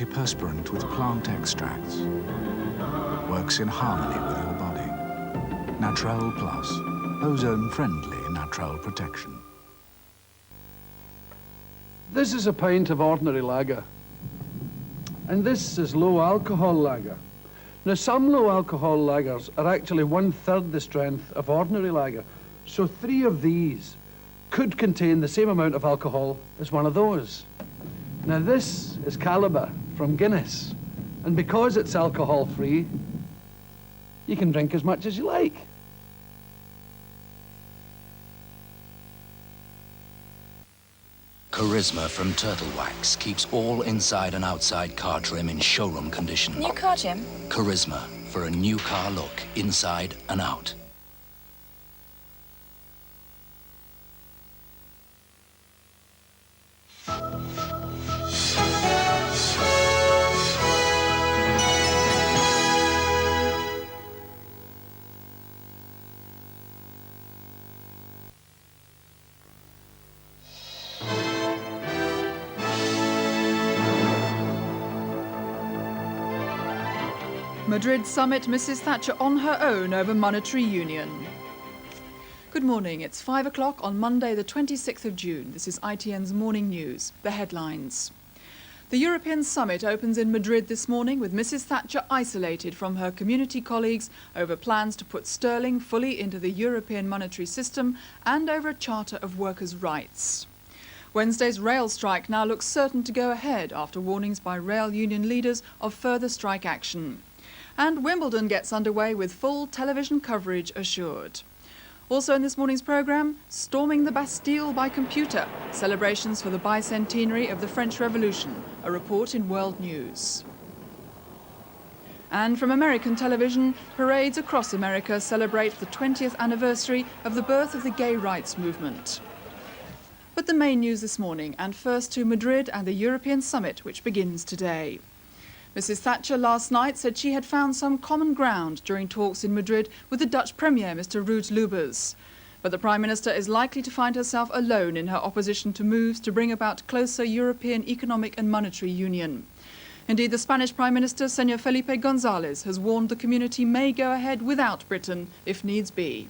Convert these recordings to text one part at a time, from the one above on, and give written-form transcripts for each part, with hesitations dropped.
antiperspirant with plant extracts. Works in harmony with your body. Natrel Plus, ozone-friendly Natrel protection. This is a pint of ordinary lager. And this is low-alcohol lager. Now, some low-alcohol lagers are actually 1/3 the strength of ordinary lager. So 3 of these could contain the same amount of alcohol as one of those. Now, this is Kaliber from Guinness. And because it's alcohol-free, you can drink as much as you like. Carisma from Turtle Wax keeps all inside and outside car trim in showroom condition. New car trim? Carisma for a new car look inside and out. Madrid summit, Mrs. Thatcher on her own over monetary union. Good morning, it's 5 o'clock on Monday the 26th of June. This is ITN's Morning News. The headlines. The European summit opens in Madrid this morning with Mrs. Thatcher isolated from her community colleagues over plans to put sterling fully into the European monetary system and over a charter of workers' rights. Wednesday's rail strike now looks certain to go ahead after warnings by rail union leaders of further strike action. And Wimbledon gets underway with full television coverage assured. Also in this morning's programme, storming the Bastille by computer, celebrations for the bicentenary of the French Revolution, a report in World News. And from American television, parades across America celebrate the 20th anniversary of the birth of the gay rights movement. But the main news this morning, and first to Madrid and the European summit, which begins today. Mrs. Thatcher last night said she had found some common ground during talks in Madrid with the Dutch Premier, Mr. Ruud Lubbers. But the Prime Minister is likely to find herself alone in her opposition to moves to bring about closer European economic and monetary union. Indeed, the Spanish Prime Minister, Senor Felipe González, has warned the community may go ahead without Britain if needs be.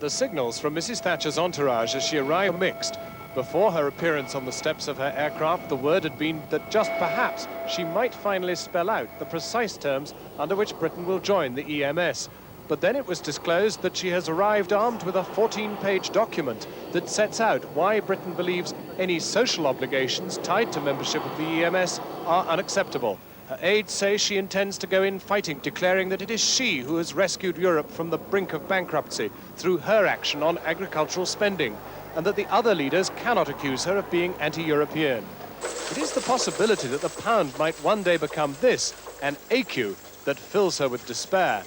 The signals from Mrs. Thatcher's entourage as she arrived were mixed. Before her appearance on the steps of her aircraft, the word had been that just perhaps she might finally spell out the precise terms under which Britain will join the EMS. But then it was disclosed that she has arrived armed with a 14-page document that sets out why Britain believes any social obligations tied to membership of the EMS are unacceptable. Her aides say she intends to go in fighting, declaring that it is she who has rescued Europe from the brink of bankruptcy through her action on agricultural spending, and that the other leaders cannot accuse her of being anti-European. It is the possibility that the pound might one day become this, an AQ, that fills her with despair.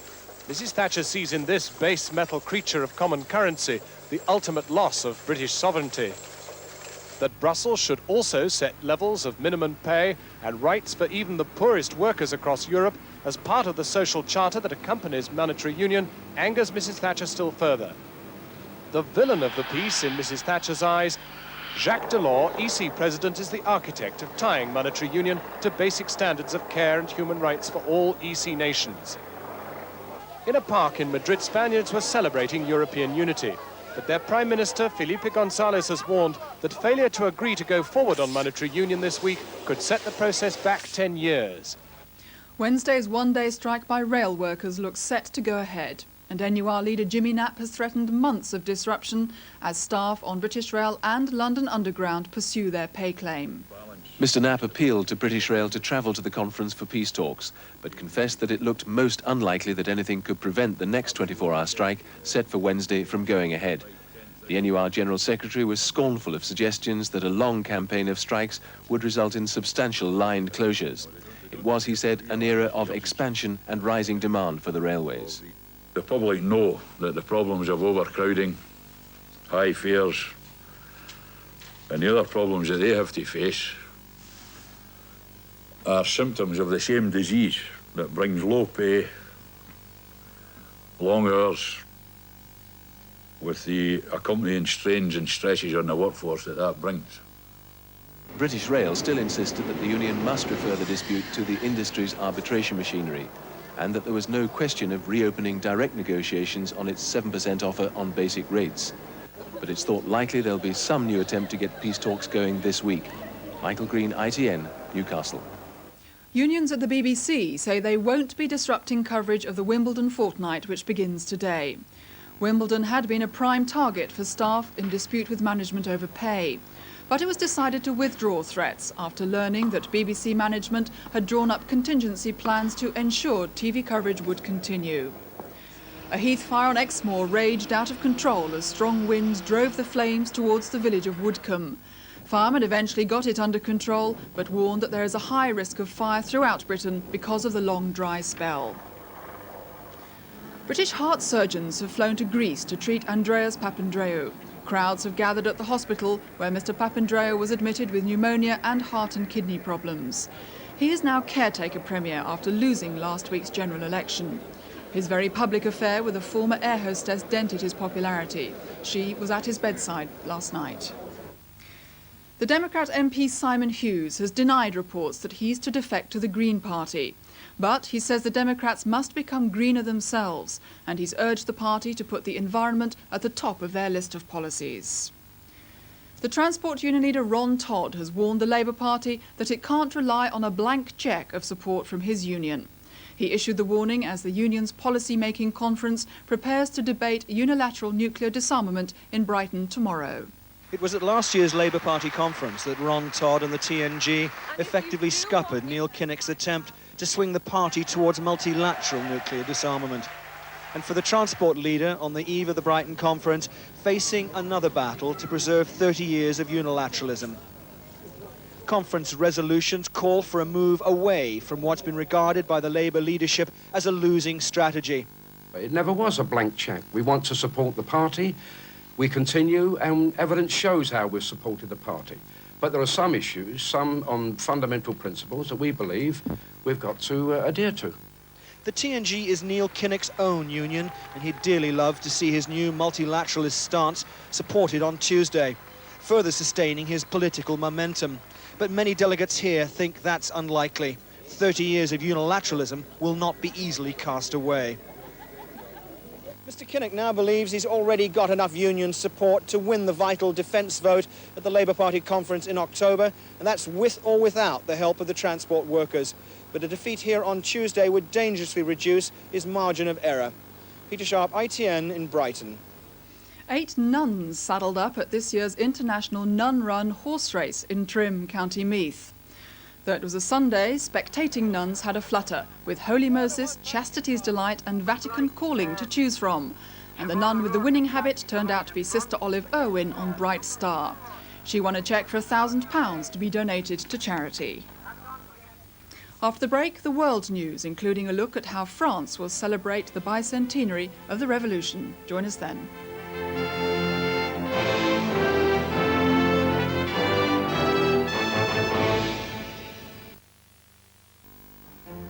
Mrs. Thatcher sees in this base metal creature of common currency the ultimate loss of British sovereignty. That Brussels should also set levels of minimum pay and rights for even the poorest workers across Europe as part of the social charter that accompanies monetary union angers Mrs. Thatcher still further. The villain of the piece in Mrs. Thatcher's eyes, Jacques Delors, EC president, is the architect of tying monetary union to basic standards of care and human rights for all EC nations. In a park in Madrid, Spaniards were celebrating European unity, but their Prime Minister, Felipe González, has warned that failure to agree to go forward on monetary union this week could set the process back 10 years. Wednesday's one-day strike by rail workers looks set to go ahead. And NUR leader Jimmy Knapp has threatened months of disruption as staff on British Rail and London Underground pursue their pay claim. Mr. Knapp appealed to British Rail to travel to the conference for peace talks, but confessed that it looked most unlikely that anything could prevent the next 24-hour strike set for Wednesday from going ahead. The NUR General Secretary was scornful of suggestions that a long campaign of strikes would result in substantial line closures. It was, he said, an era of expansion and rising demand for the railways. The public know that the problems of overcrowding, high fares, and the other problems that they have to face are symptoms of the same disease that brings low pay, long hours, with the accompanying strains and stresses on the workforce that brings. British Rail still insisted that the union must refer the dispute to the industry's arbitration machinery, and that there was no question of reopening direct negotiations on its 7% offer on basic rates. But it's thought likely there'll be some new attempt to get peace talks going this week. Michael Green, ITN, Newcastle. Unions at the BBC say they won't be disrupting coverage of the Wimbledon fortnight, which begins today. Wimbledon had been a prime target for staff in dispute with management over pay. But it was decided to withdraw threats after learning that BBC management had drawn up contingency plans to ensure TV coverage would continue. A heath fire on Exmoor raged out of control as strong winds drove the flames towards the village of Woodcombe. Firemen eventually got it under control, but warned that there is a high risk of fire throughout Britain because of the long dry spell. British heart surgeons have flown to Greece to treat Andreas Papandreou. Crowds have gathered at the hospital where Mr. Papandreou was admitted with pneumonia and heart and kidney problems. He is now caretaker premier after losing last week's general election. His very public affair with a former air hostess dented his popularity. She was at his bedside last night. The Democrat MP Simon Hughes has denied reports that he's to defect to the Green Party. But he says the Democrats must become greener themselves, and he's urged the party to put the environment at the top of their list of policies. The Transport Union leader Ron Todd has warned the Labour Party that it can't rely on a blank cheque of support from his union. He issued the warning as the union's policy-making conference prepares to debate unilateral nuclear disarmament in Brighton tomorrow. It was at last year's Labour Party conference that Ron Todd and the TNG effectively scuppered Neil Kinnock's attempt to swing the party towards multilateral nuclear disarmament. And for the transport leader on the eve of the Brighton conference, facing another battle to preserve 30 years of unilateralism. Conference resolutions call for a move away from what's been regarded by the Labour leadership as a losing strategy. It never was a blank cheque. We want to support the party. We continue, and evidence shows how we've supported the party. But there are some issues, some on fundamental principles that we believe we've got to adhere to. The TNG is Neil Kinnock's own union, and he'd dearly love to see his new multilateralist stance supported on Tuesday, further sustaining his political momentum. But many delegates here think that's unlikely. 30 years of unilateralism will not be easily cast away. Mr. Kinnock now believes he's already got enough union support to win the vital defence vote at the Labour Party conference in October, and that's with or without the help of the transport workers. But a defeat here on Tuesday would dangerously reduce his margin of error. Peter Sharp, ITN in Brighton. 8 nuns saddled up at this year's International Nun Run horse race in Trim, County Meath. Though it was a Sunday, spectating nuns had a flutter, with Holy Moses, Chastity's Delight and Vatican Calling to choose from. And the nun with the winning habit turned out to be Sister Olive Irwin on Bright Star. She won a cheque for £1,000 to be donated to charity. After the break, the world news, including a look at how France will celebrate the bicentenary of the revolution. Join us then.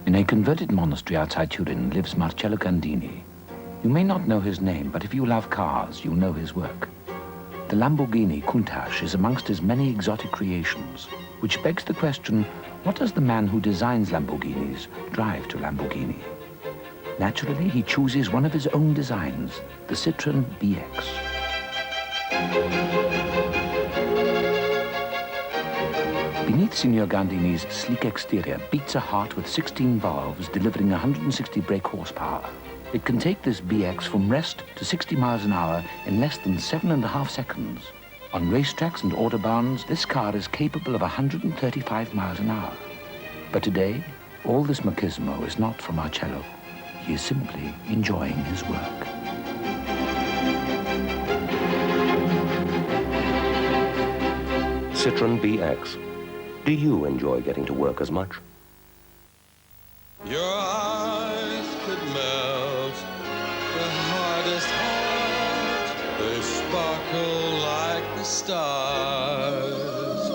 In a converted monastery outside Turin lives Marcello Gandini. You may not know his name, but if you love cars, you'll know his work. The Lamborghini Countach is amongst his many exotic creations, which begs the question, what does the man who designs Lamborghinis drive to Lamborghini? Naturally, he chooses one of his own designs, the Citroen DX. Beneath Signor Gandini's sleek exterior beats a heart with 16 valves delivering 160 brake horsepower. It can take this BX from rest to 60 miles an hour in less than 7.5 seconds. On racetracks and autobahns, this car is capable of 135 miles an hour. But today, all this machismo is not for Marcello. He is simply enjoying his work. Citroen DX. Do you enjoy getting to work as much? Your eyes could melt the hardest heart. They sparkle like the stars.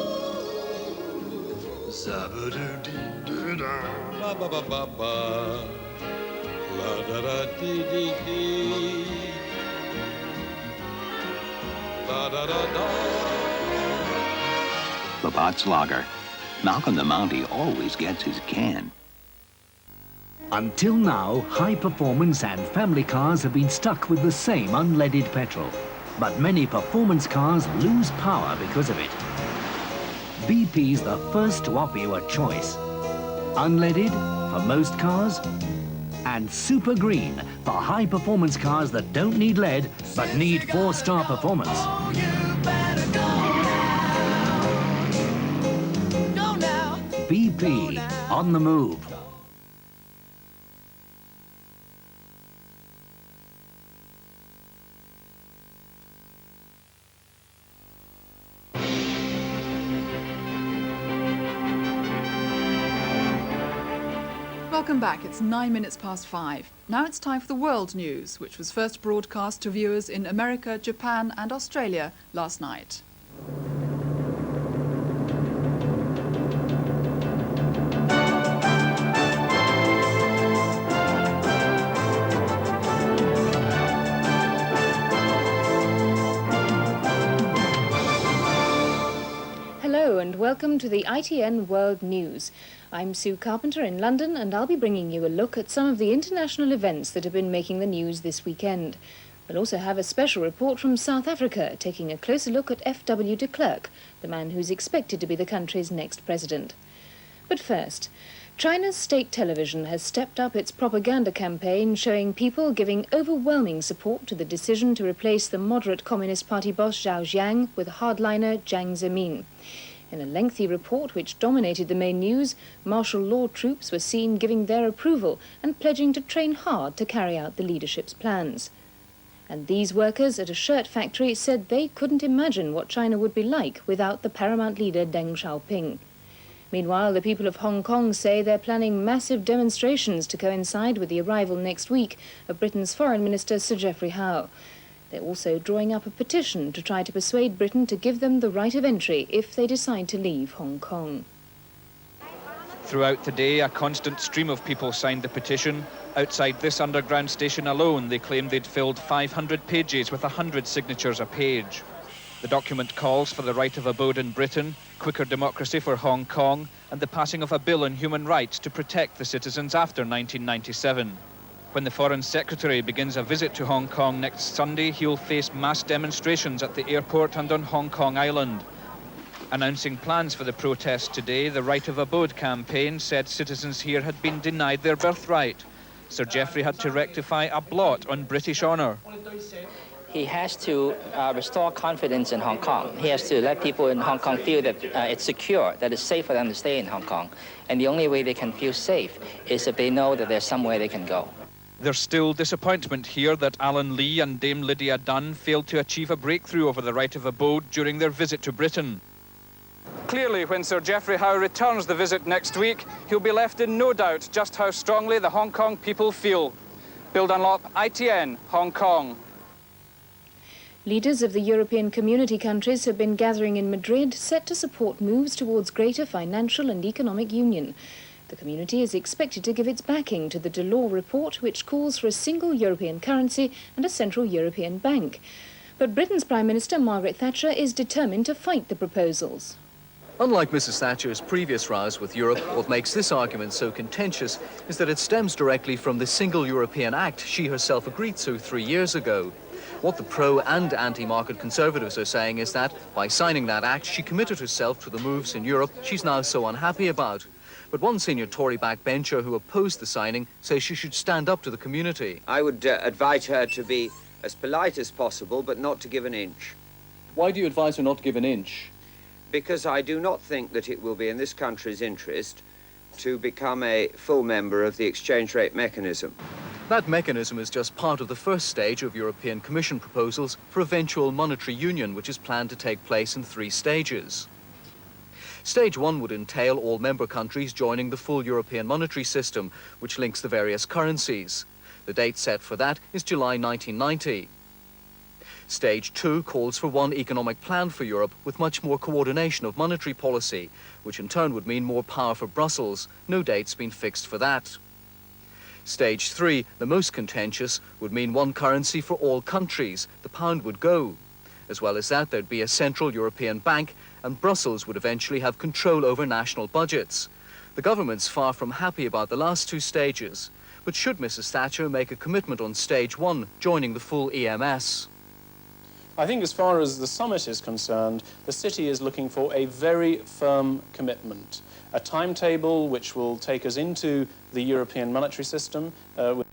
Zabba-doo-doo-doo-da, ba-ba-ba-ba-ba, la-da-da-dee-dee-dee, la-da-da-da. The Labbatt's lager. Malcolm the Mountie always gets his can. Until now, high performance and family cars have been stuck with the same unleaded petrol. But many performance cars lose power because of it. BP's the first to offer you a choice. Unleaded for most cars, and super green for high performance cars that don't need lead but need 4-star performance. BP, on the move. Welcome back. It's 9 minutes past 5. Now it's time for the world news, which was first broadcast to viewers in America, Japan and Australia last night. Hello and welcome to the ITN World News. I'm Sue Carpenter in London and I'll be bringing you a look at some of the international events that have been making the news this weekend. We'll also have a special report from South Africa, taking a closer look at F.W. de Klerk, the man who's expected to be the country's next president. But first, China's state television has stepped up its propaganda campaign, showing people giving overwhelming support to the decision to replace the moderate Communist Party boss Zhao Jiang with hardliner Jiang Zemin. In a lengthy report which dominated the main news, martial law troops were seen giving their approval and pledging to train hard to carry out the leadership's plans. And these workers at a shirt factory said they couldn't imagine what China would be like without the paramount leader Deng Xiaoping. Meanwhile, the people of Hong Kong say they're planning massive demonstrations to coincide with the arrival next week of Britain's Foreign Minister Sir Geoffrey Howe. They're also drawing up a petition to try to persuade Britain to give them the right of entry if they decide to leave Hong Kong. Throughout the day, a constant stream of people signed the petition. Outside this underground station alone, they claimed they'd filled 500 pages with 100 signatures a page. The document calls for the right of abode in Britain, quicker democracy for Hong Kong, and the passing of a bill on human rights to protect the citizens after 1997. When the Foreign Secretary begins a visit to Hong Kong next Sunday, he'll face mass demonstrations at the airport and on Hong Kong Island. Announcing plans for the protests today, the Right of Abode campaign said citizens here had been denied their birthright. Sir Geoffrey had to rectify a blot on British honour. He has to restore confidence in Hong Kong. He has to let people in Hong Kong feel that it's secure, that it's safe for them to stay in Hong Kong. And the only way they can feel safe is if they know that there's somewhere they can go. There's still disappointment here that Alan Lee and Dame Lydia Dunn failed to achieve a breakthrough over the right of abode during their visit to Britain. Clearly, when Sir Geoffrey Howe returns the visit next week, he'll be left in no doubt just how strongly the Hong Kong people feel. Bill Dunlop, ITN, Hong Kong. Leaders of the European community countries have been gathering in Madrid, set to support moves towards greater financial and economic union. The community is expected to give its backing to the Delors report, which calls for a single European currency and a central European bank. But Britain's Prime Minister Margaret Thatcher is determined to fight the proposals. Unlike Mrs. Thatcher's previous rows with Europe, what makes this argument so contentious is that it stems directly from the Single European Act she herself agreed to 3 years ago. What the pro- and anti-market conservatives are saying is that, by signing that act, she committed herself to the moves in Europe she's now so unhappy about. But one senior Tory backbencher who opposed the signing says she should stand up to the community. I would advise her to be as polite as possible, but not to give an inch. Why do you advise her not to give an inch? Because I do not think that it will be in this country's interest to become a full member of the exchange rate mechanism. That mechanism is just part of the first stage of European Commission proposals for eventual monetary union, which is planned to take place in 3 stages. Stage 1 would entail all member countries joining the full European monetary system, which links the various currencies. The date set for that is July 1990. Stage 2 calls for one economic plan for Europe with much more coordination of monetary policy, which in turn would mean more power for Brussels. No date's been fixed for that. Stage 3, the most contentious, would mean one currency for all countries. The pound would go. As well as that, there'd be a central European bank, and Brussels would eventually have control over national budgets. The government's far from happy about the last two stages, but should Mrs. Thatcher make a commitment on stage one, joining the full EMS? I think as far as the summit is concerned, the city is looking for a very firm commitment, a timetable which will take us into the European monetary system with